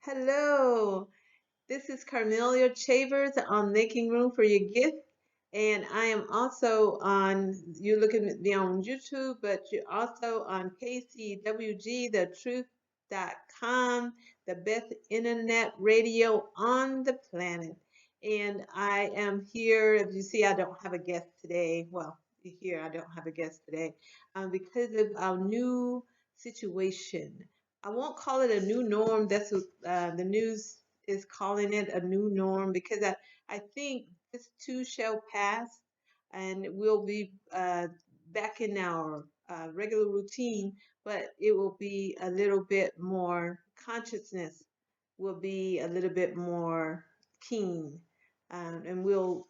Hello, this is Carmelia Chavers on Making Room for Your Gift. And I am also you're looking at me on YouTube, but you're also on KCWG, thetruth.com, the best internet radio on the planet. And I am here, as you see, I don't have a guest today. Well, here I don't have a guest today because of our new situation. I won't call it a new norm. That's what the news is calling it, a new norm, because I think this too shall pass and we'll be back in our regular routine, but it will be a little bit more consciousness, will be a little bit more keen, and we'll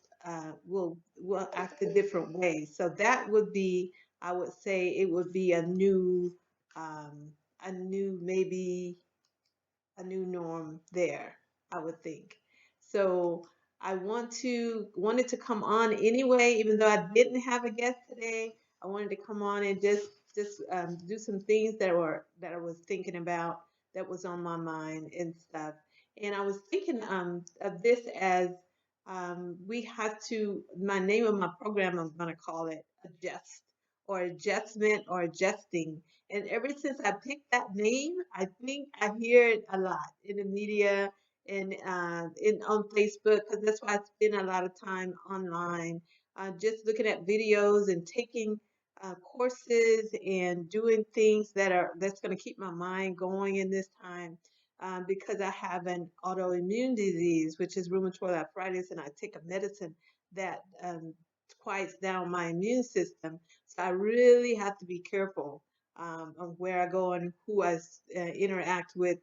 act a different way. So that would be, I would say, it would be um, a new maybe a new norm there, I would think. So I wanted to come on anyway, even though I didn't have a guest today. I wanted to come on and just do some things that I was thinking about that was on my mind and stuff. And I was thinking of this as we have to. My name of my program, I'm going to call it Adjust or Adjustment or Adjusting, and ever since I picked that name, I think I hear it a lot in the media and on Facebook because that's why I spend a lot of time online, just looking at videos and taking courses and doing things that's going to keep my mind going in this time. Because I have an autoimmune disease, which is rheumatoid arthritis, and I take a medicine that quiets down my immune system. So I really have to be careful of where I go and who interact with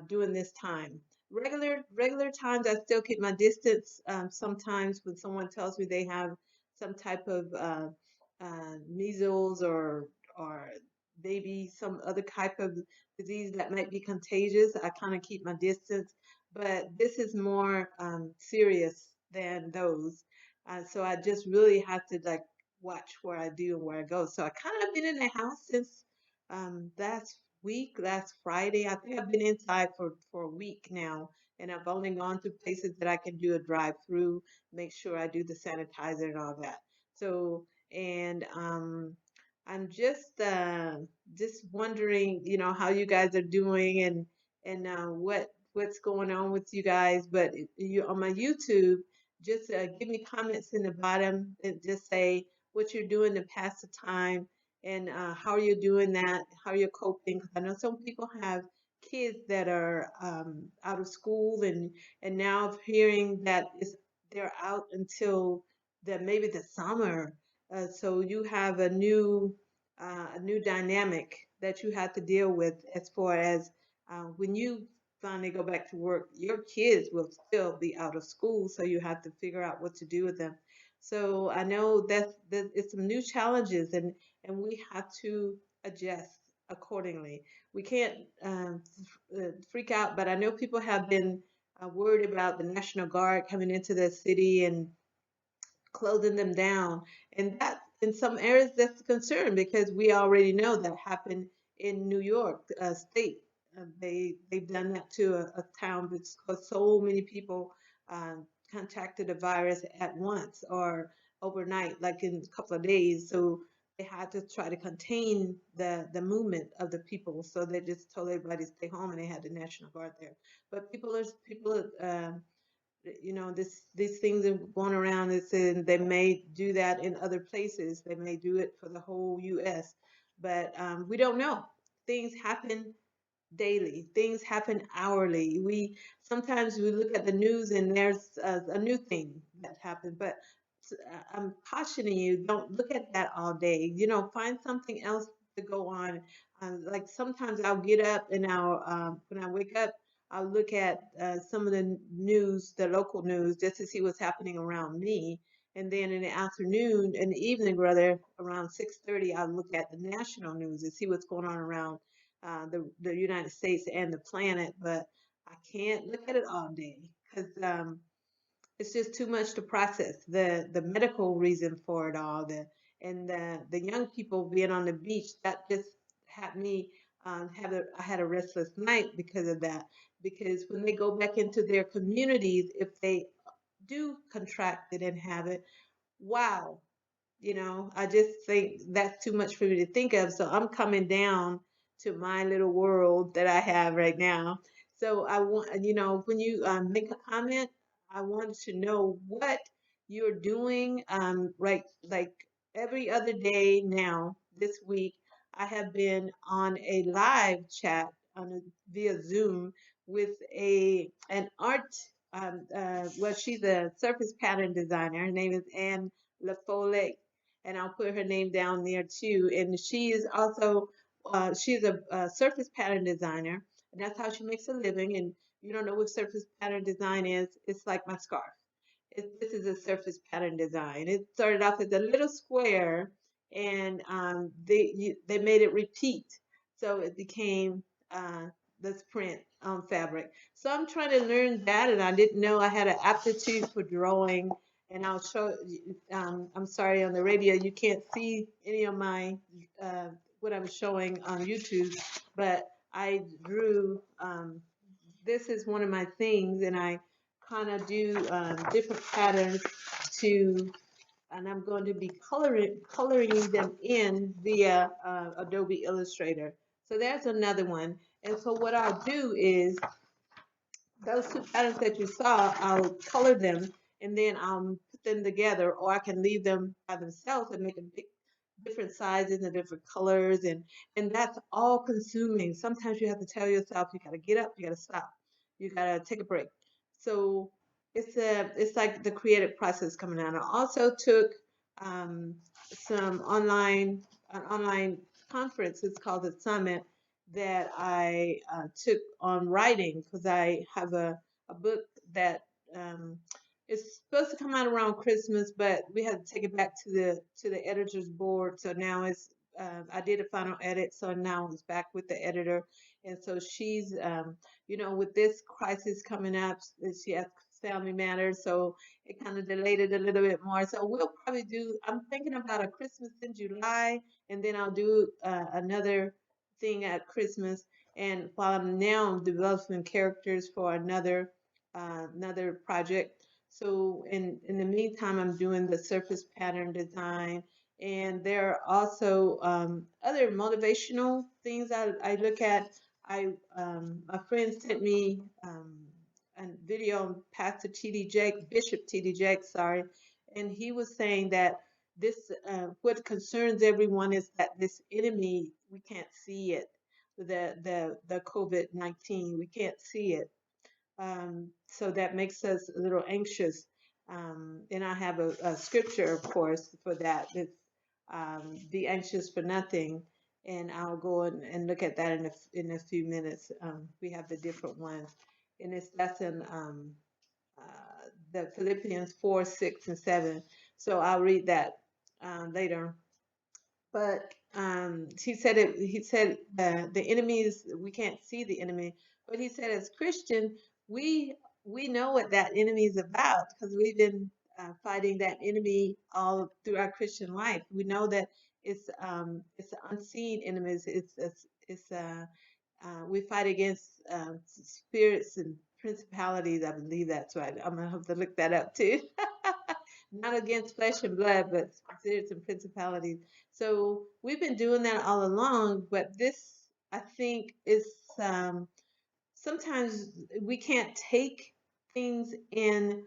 during this time. Regular times, I still keep my distance. Sometimes when someone tells me they have some type of measles or maybe some other type of disease that might be contagious, I kind of keep my distance. But this is more serious than those. So I just really have to like watch where I do and where I go. So I kind of been in the house since last Friday. I think I've been inside for a week now, and I've only gone to places that I can do a drive through, make sure I do the sanitizer and all that. So, and I'm just wondering, how you guys are doing and what's going on with you guys. But you on my YouTube, just give me comments in the bottom and just say what you're doing to pass the time and how you're doing that, how you're coping. 'Cause I know some people have kids that are out of school and now hearing that they're out until maybe the summer. So you have a new dynamic that you have to deal with as far as when you finally go back to work, your kids will still be out of school, so you have to figure out what to do with them. So I know that it's some new challenges, and we have to adjust accordingly. We can't freak out, but I know people have been worried about the National Guard coming into the city and closing them down. And that, in some areas, that's a concern because we already know that happened in New York State. They've done that to a town because so many people contracted the virus at once or overnight, like in a couple of days. So they had to try to contain the movement of the people. So they just told everybody to stay home, and they had the National Guard there. But these things are going around and they may do that in other places. They may do it for the whole US, but we don't know. Things happen daily. Things happen hourly. We sometimes we look at the news and there's a new thing that happened, but I'm cautioning you, don't look at that all day. Find something else to go on. Like sometimes I'll get up and when I wake up, I'll look at some of the news, the local news, just to see what's happening around me. And then in the afternoon, in the evening, rather, around 6:30, I'll look at the national news and see what's going on around the United States and the planet. But I can't look at it all day because it's just too much to process. The medical reason for it all, the young people being on the beach, that just had me I had a restless night because of that. Because when they go back into their communities, if they do contract it and have it, wow, I just think that's too much for me to think of. So I'm coming down to my little world that I have right now. So I want, when you make a comment, I want to know what you're doing. Right, like every other day now, this week, I have been on a live chat via Zoom with an art. Well, she's a surface pattern designer. Her name is Anne LaFollette, and I'll put her name down there too. And she is also she's a surface pattern designer, and that's how she makes a living. And you don't know what surface pattern design is? It's like my scarf. This is a surface pattern design. It started off as a little square, and they made it repeat, so it became this print on fabric. So I'm trying to learn that, and I didn't know I had an aptitude for drawing. And I'll show. I'm sorry, on the radio you can't see any of my uh, what I'm showing on YouTube, but I drew. This is one of my things, and I kind of do different patterns to, and I'm going to be coloring them in via Adobe Illustrator. So there's another one. And so what I'll do is those two patterns that you saw, I'll color them and then I'll put them together, or I can leave them by themselves and make them different sizes and different colors, and that's all consuming. Sometimes you have to tell yourself you got to get up, you got to stop, you got to take a break. So it's like the creative process coming out. I also took um, some an online conference. It's called the Summit, that I took on writing, because I have a book that um, is supposed to come out around Christmas, but we had to take it back to the editor's board. So now it's I did a final edit, so now it's back with the editor, and so she's with this crisis coming up, she has family matters, so it kind of delayed it a little bit more. So we'll probably do. I'm thinking about a Christmas in July, and then I'll do another thing at Christmas. And while I'm now developing characters for another project, so in the meantime, I'm doing the surface pattern design, and there are also other motivational things I look at. A friend sent me a video on Pastor T.D. Jake, Bishop T.D. Jake, sorry, and he was saying that this what concerns everyone is that this enemy, we can't see it, the COVID-19, we can't see it, so that makes us a little anxious. And I have a scripture, of course, for that. It's be anxious for nothing. And I'll go and look at that in a few minutes. We have the different ones. And that's in the Philippians 4, 6, and 7. So I'll read that later. But he said it. He said the enemy is, we can't see the enemy, but he said as Christian we we know what that enemy is about, because we've been fighting that enemy all through our Christian life. We know that it's unseen enemies. We fight against spirits and principalities. I believe that's right. I'm gonna have to look that up too. Not against flesh and blood, but spirits and principalities. So we've been doing that all along, but this, I think, is sometimes we can't take things in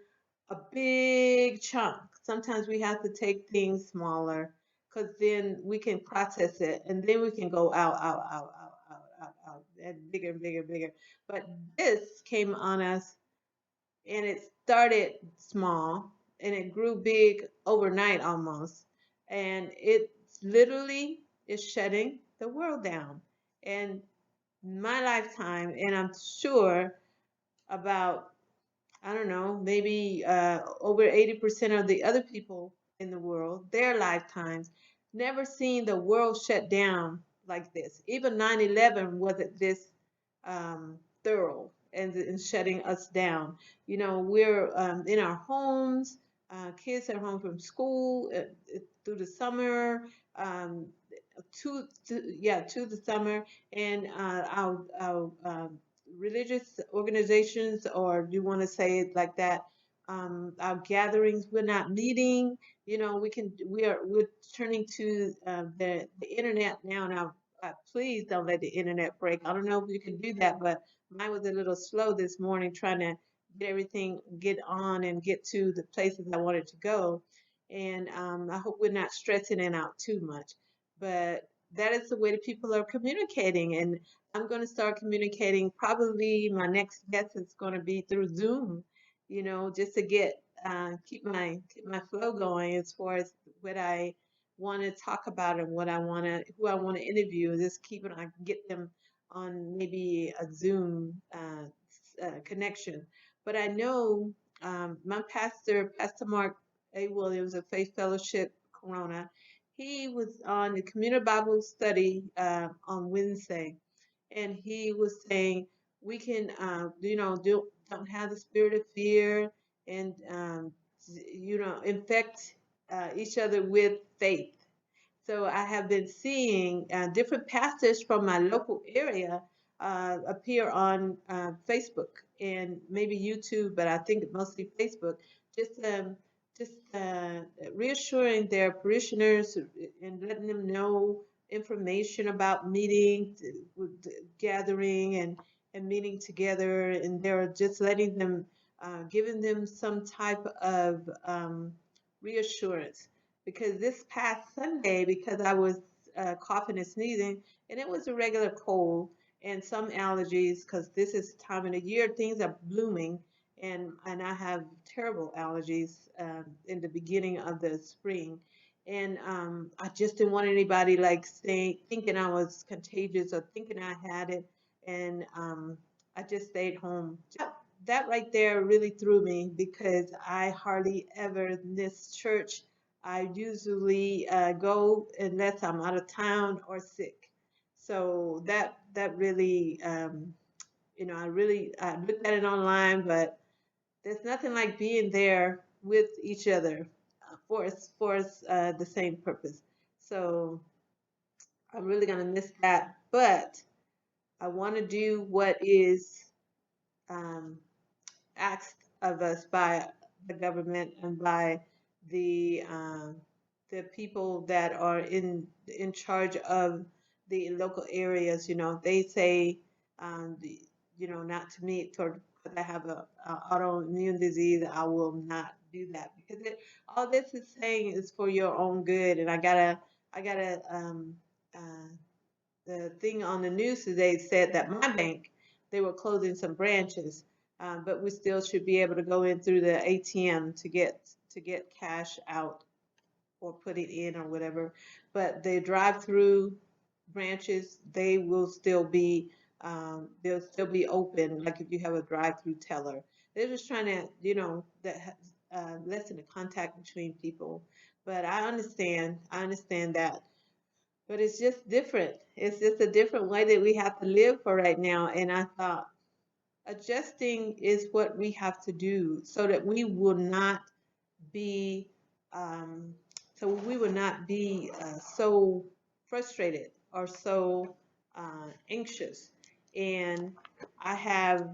a big chunk. Sometimes we have to take things smaller, because then we can process it, and then we can go out, and bigger, bigger. But this came on us, and it started small and it grew big overnight almost, and it literally is shutting the world down. And my lifetime, and I'm sure about, I don't know, maybe over 80% of the other people in the world, their lifetimes, never seen the world shut down like this. Even 9/11 wasn't this thorough and shutting us down. We're in our homes, kids are home from school through the summer. Um, to the summer, and our religious organizations, or do you want to say it like that? Our gatherings, we're not meeting. We're turning to the internet now. Now, please don't let the internet break. I don't know if you can do that, but mine was a little slow this morning trying to get on and get to the places I wanted to go. And I hope we're not stressing it out too much. But that is the way that people are communicating. And I'm going to start communicating. Probably my next guest is going to be through Zoom, just to keep my flow going as far as what I want to talk about and who I want to interview. Just keep I get them on maybe a Zoom connection. But I know my pastor, Pastor Mark A. Williams of Faith Fellowship Corona, he was on the community Bible study on Wednesday, and he was saying we can, don't have the spirit of fear, and infect each other with faith. So I have been seeing different pastors from my local area appear on Facebook and maybe YouTube, but I think mostly Facebook, just um, just reassuring their parishioners and letting them know information about gathering and meeting together, and they're just letting them, giving them some type of reassurance, because this past Sunday, because I was coughing and sneezing, and it was a regular cold and some allergies, because this is the time of the year things are blooming, and I have terrible allergies in the beginning of the spring, and I just didn't want anybody like thinking I was contagious or thinking I had it, and I just stayed home. That right there really threw me, because I hardly ever miss church. I usually go unless I'm out of town or sick. So that really, I looked at it online, but there's nothing like being there with each other for the same purpose. So I'm really gonna miss that, but I want to do what is um, asked of us by the government and by the um, the people that are in charge of the local areas. They say, not to meet toward because I have a autoimmune disease. I will not do that, because all this is saying is for your own good. And I gotta uh, the thing on the news today said that my bank, they were closing some branches, but we still should be able to go in through the ATM to get cash out or put it in or whatever. But the drive-through branches, they'll still be open. Like if you have a drive-through teller, they're just trying to, lessen the contact between people. But I understand that, but it's just different. It's just a different way that we have to live for right now. And I thought adjusting is what we have to do so that be, um, we will not be so frustrated or so anxious. And I have,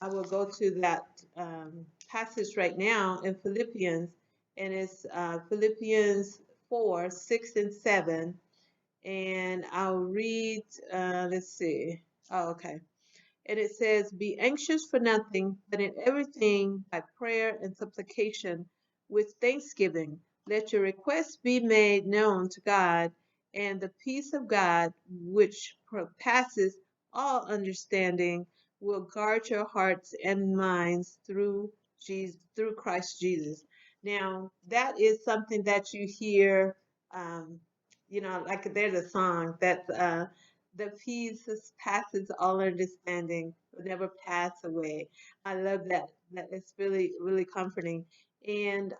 I will go to that passage right now in Philippians, and it's Philippians 4:6 and 7, and I'll read, let's see. Oh, okay. And it says, be anxious for nothing, but in everything by prayer and supplication with thanksgiving. Let your requests be made known to God, and the peace of God, which surpasses all understanding, will guard your hearts and minds through Christ Jesus. Now, that is something that you hear, um, like there's a song that's the peace that passes all understanding will never pass away. I love that. That it's really, really comforting. And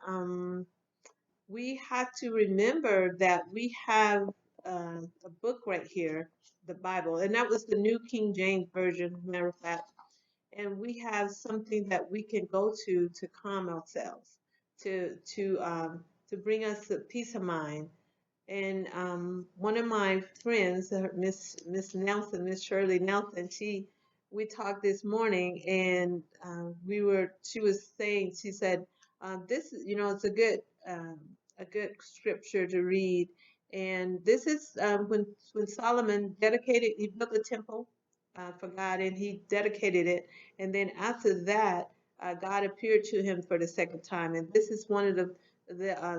we have to remember that we have a book right here, the Bible, and that was the New King James Version, matter of fact. And we have something that we can go to calm ourselves, to bring us a peace of mind, And one of my friends, Miss Nelson, Miss Shirley Nelson, we talked this morning, and she was saying, she said, this, it's a good scripture to read, and this is when Solomon dedicated, he built a temple for God, and he dedicated it, and then after that, God appeared to him for the second time, and this is one of the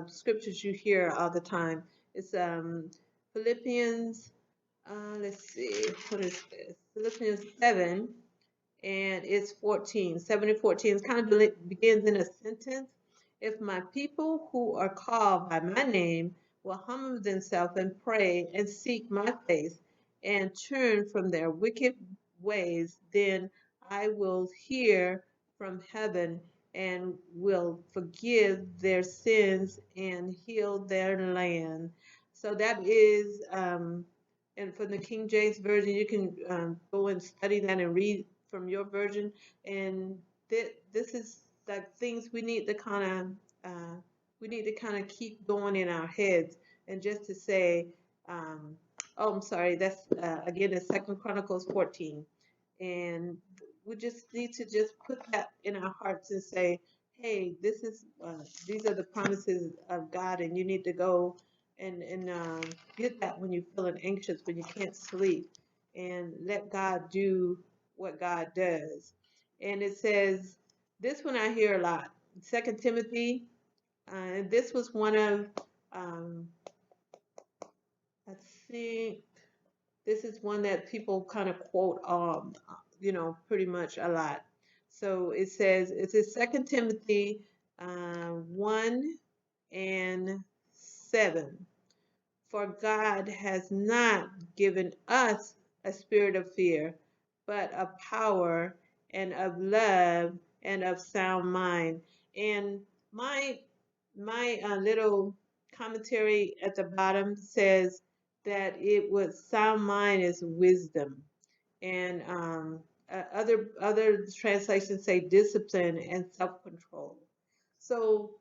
scriptures you hear all the time. It's Philippians, let's see, what is this? Philippians 7, and it's 14. 7 and 14. It kind of begins in a sentence. If my people who are called by my name will humble themselves and pray and seek my face and turn from their wicked ways, then I will hear from heaven and will forgive their sins and heal their land. So that is, and from the King James Version, you can go and study that and read from your version. And this is like things we need to kind of keep going in our heads, and just to say, um, oh, I'm sorry, that's again in Second Chronicles 14, and we just need to just put that in our hearts and say, hey, these are the promises of God, and you need to go and get that when you're feeling anxious, when you can't sleep, and let God do what God does. And it says, this one I hear a lot, Second Timothy, and this was one of, um, I think, this is one that people kind of quote, pretty much a lot. So it says Second Timothy 1 and 7. For God has not given us a spirit of fear, but of power and of love and of sound mind. And my little commentary at the bottom says that it was sound mind is wisdom, and other translations say discipline and self control. So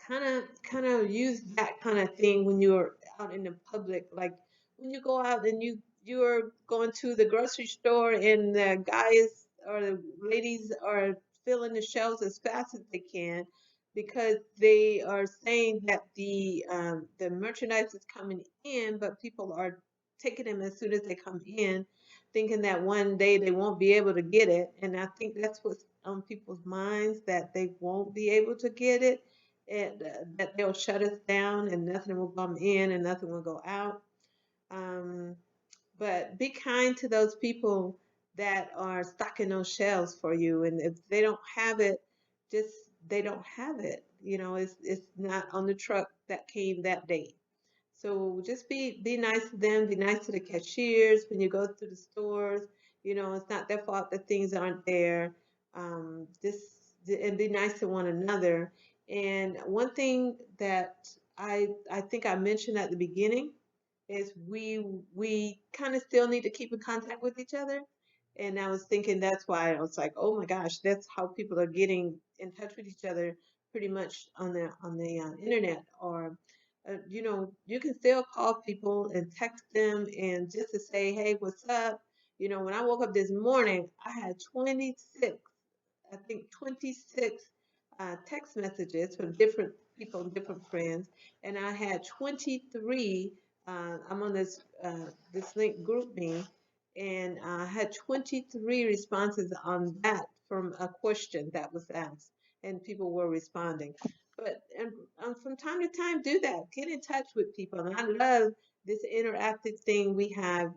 kind of use that kind of thing when you're out in the public, like when you go out and you're going to the grocery store, and the guys or the ladies are filling the shelves as fast as they can, because they are saying that the merchandise is coming in, but people are taking them as soon as they come in, thinking that one day they won't be able to get it. And I think that's what's on people's minds, that they won't be able to get it, and that they'll shut us down and nothing will come in and nothing will go out. Um, but be kind to those people that are stocking those shelves for you. And if they don't have it, just they don't have it. It's not on the truck that came that day. So just be nice to them, be nice to the cashiers when you go through the stores. It's not their fault that things aren't there. Just and be nice to one another. And one thing that I think I mentioned at the beginning is we kind of still need to keep in contact with each other. And I was thinking that's why I was like, oh my gosh, that's how people are getting in touch with each other pretty much on the internet, or you can still call people and text them and just to say, hey, what's up? When I woke up this morning, I had 26, I think 26 text messages from different people, different friends, and I had 23. I'm on this link group me, and I had 23 responses on that from a question that was asked, and people were responding. But and from time to time, do that. Get in touch with people, and I love this interactive thing we have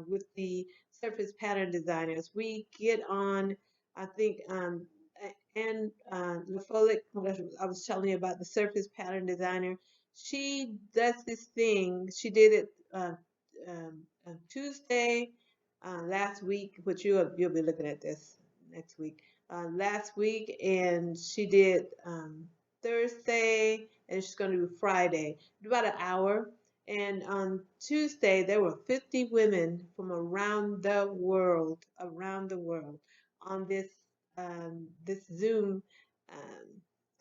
with the surface pattern designers. We get on, I think, and LaFolic, what I was telling you about, the surface pattern designer. She does this thing. She did it on Tuesday last week, which you'll be looking at this next week. Last week, and she did Thursday, and she's going to do Friday, about an hour. And on Tuesday, there were 50 women from around the world, on this Zoom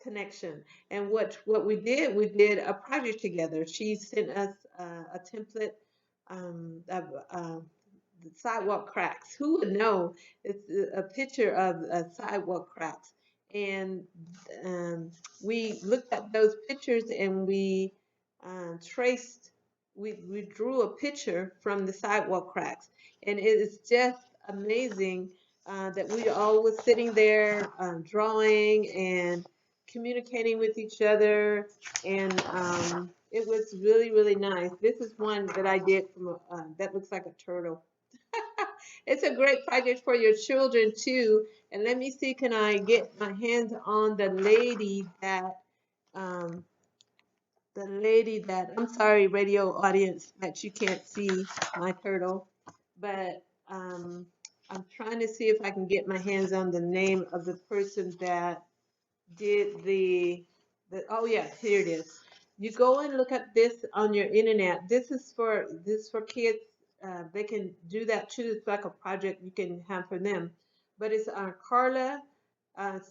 connection. And what we did a project together. She sent us a template of the sidewalk cracks. Who would know? It's a picture of sidewalk cracks, and um, we looked at those pictures and we traced. We drew a picture from the sidewalk cracks, and it is just amazing that we all was sitting there drawing and communicating with each other, and it was really, really nice. This is one that I did from that looks like a turtle. It's a great project for your children too. And let me see, can I get my hands on um, the lady that, I'm sorry, radio audience, that you can't see my turtle, but I'm trying to see if I can get my hands on the name of the person that did the oh yes, here it is. You go and look at this on your internet. This is for kids. They can do that too. It's like a project you can have for them. But it's Carla, Carla,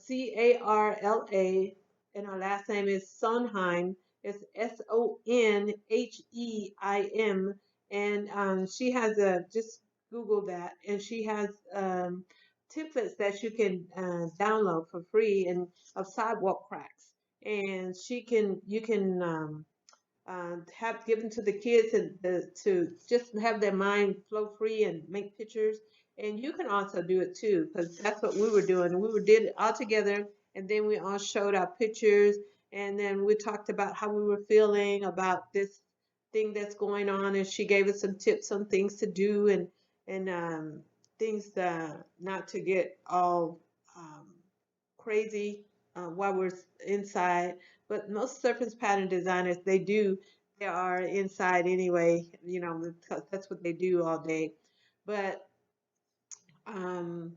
and her last name is Sonheim. It's Sonheim, and she has a just Google that, and she has templates that you can download for free and of sidewalk cracks, and you can have given to the kids and to just have their mind flow free and make pictures. And you can also do it too, because that's what we were doing. We were did it all together, and then we all showed our pictures, and then we talked about how we were feeling about this thing that's going on, and she gave us some tips on things to do and things not to get all um, crazy while we're inside. But most surface pattern designers, they are inside anyway, because that's what they do all day. But um,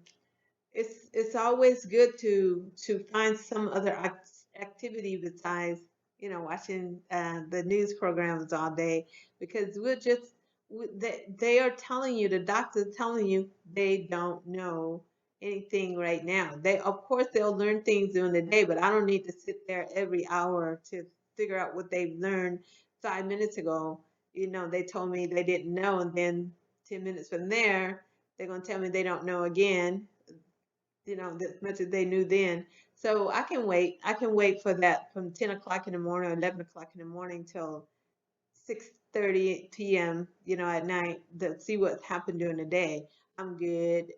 it's always good to find some other activity besides watching the news programs all day, because they are telling you, the doctor's telling you, they don't know anything right now. They, of course, they'll learn things during the day, but I don't need to sit there every hour to figure out what they've learned 5 minutes ago. They told me they didn't know, and then 10 minutes from there they're going to tell me they don't know again, as much as they knew then. So I can wait. I can wait for that from 10 o'clock in the morning or 11 o'clock in the morning till 6:30 p.m., at night, to see what's happened during the day. I'm good.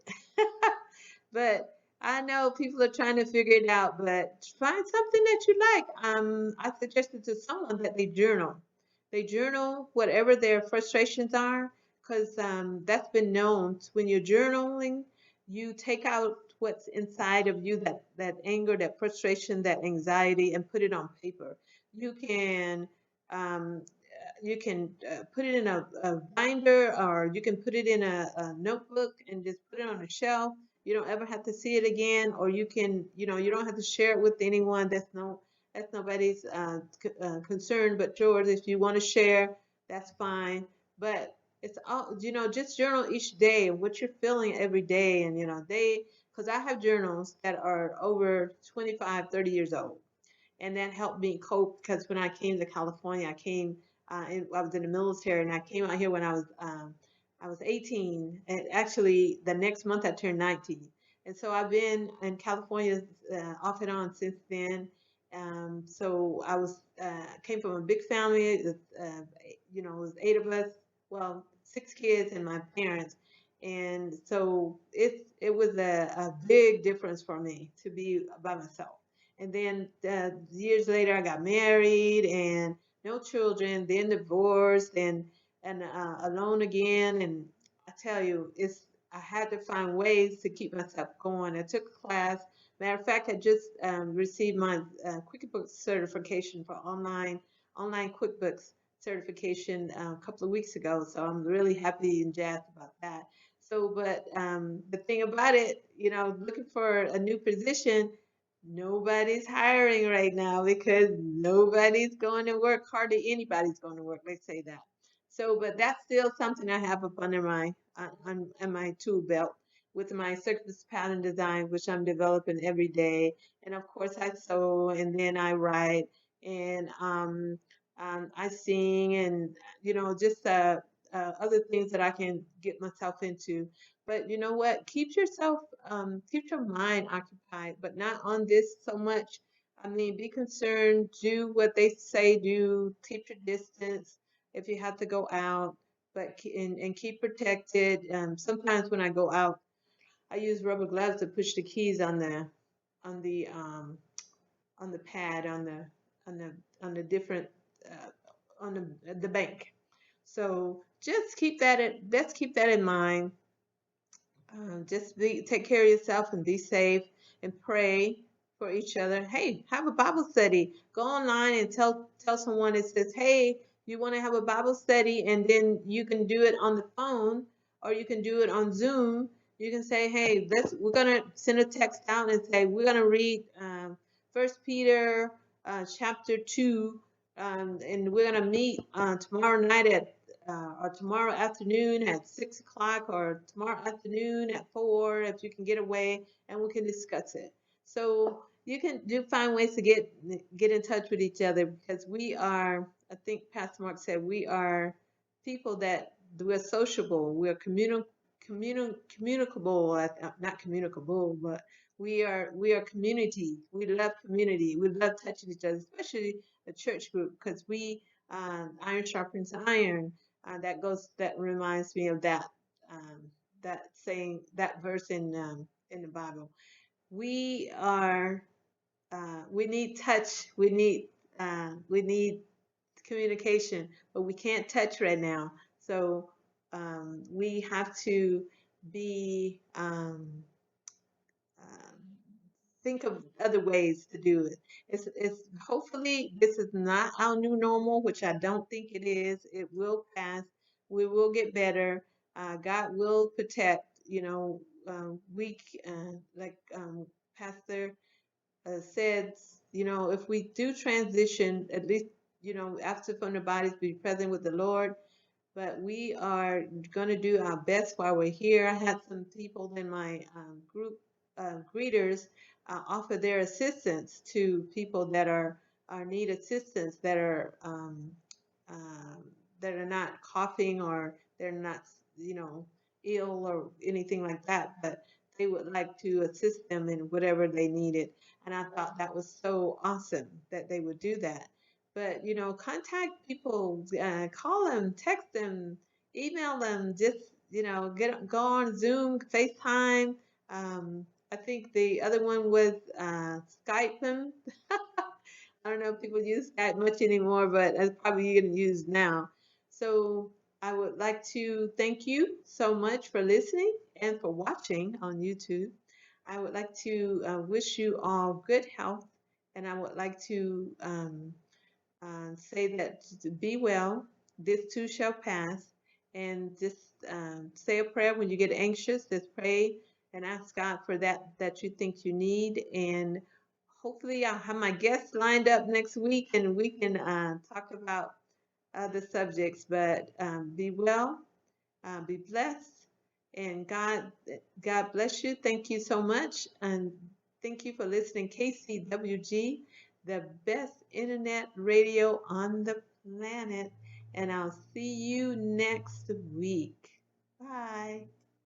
But I know people are trying to figure it out, but find something that you like. I suggested to someone that they journal. They journal whatever their frustrations are, because that's been known. When you're journaling, you take out what's inside of you, that anger, that frustration, that anxiety, and put it on paper. You can um, put it in a binder, or you can put it in a notebook and just put it on a shelf. You don't ever have to see it again, or you don't have to share it with anyone. That's nobody's concern but yours. If you want to share, that's fine. But it's all, just journal each day and what you're feeling every day. And because I have journals that are over 25, 30 years old, and that helped me cope, because when I came to California, I was in the military, and I came out here when I was 18, and actually the next month I turned 19, and so I've been in California off and on since then. So I was came from a big family. It was eight of us, well, six kids and my parents, and so it was a big difference for me to be by myself. And then years later, I got married and no children, then divorced, and alone again. And I tell you, I had to find ways to keep myself going. I took a class. Matter of fact, I just received my QuickBooks certification for online QuickBooks certification a couple of weeks ago. So I'm really happy and jazzed about that. So, but the thing about it, looking for a new position, nobody's hiring right now because nobody's going to work. Hardly anybody's going to work. Let's say that. So, but that's still something I have up under my on my tool belt. with my circus pattern design, which I'm developing every day. And of course, I sew and then I write and I sing and just other things that I can get myself into. But you know what? Keep your mind occupied, but not on this so much. I mean, be concerned, do what they say do, keep your distance if you have to go out, but and keep protected. Sometimes when I go out, I use rubber gloves to push the keys on the um, on the pad on the on the different uh, on the bank. So just let's keep that in mind. Take care of yourself and be safe and pray for each other. Hey, have a Bible study. Go online and tell someone that says, "Hey, you want to have a Bible study?" And then you can do it on the phone or you can do it on Zoom. You can say, "Hey, we're gonna send a text out and say we're gonna read First Peter chapter 2, and we're gonna meet tomorrow night at or tomorrow afternoon at 6 o'clock, or tomorrow afternoon at 4, if you can get away, and we can discuss it." So you can do find ways to get in touch with each other because we are. I think Pastor Mark said we are people that we're sociable. We're communicable. Not communicable, but we are community. We love community. We love touching each other, especially a church group, because we iron sharpens iron. That reminds me of that saying, that verse in the Bible. We are we need touch. We need communication, but we can't touch right now. So we have to be um, think of other ways to do it. It's hopefully this is not our new normal, which I don't think it is. It will pass. We will get better. God will protect. Like Pastor said, if we do transition, at least after from the bodies, be present with the Lord, but we are going to do our best while we're here. I had some people in my group greeters offer their assistance to people that are need assistance, um, that are not coughing, or they're not ill or anything like that, but they would like to assist them in whatever they needed. And I thought that was so awesome that they would do that. But contact people, call them, text them, email them. Just go on Zoom, FaceTime. I think the other one was Skype them. I don't know if people use Skype much anymore, but that's probably you're gonna use now. So I would like to thank you so much for listening and for watching on YouTube. I would like to wish you all good health, and I would like to say that to be well, this too shall pass, and just say a prayer when you get anxious. Just pray and ask God for that you think you need, and hopefully I'll have my guests lined up next week, and we can talk about other subjects. But be well, be blessed, and God bless you. Thank you so much, and thank you for listening. KCWG, the best internet radio on the planet, and I'll see you next week. Bye.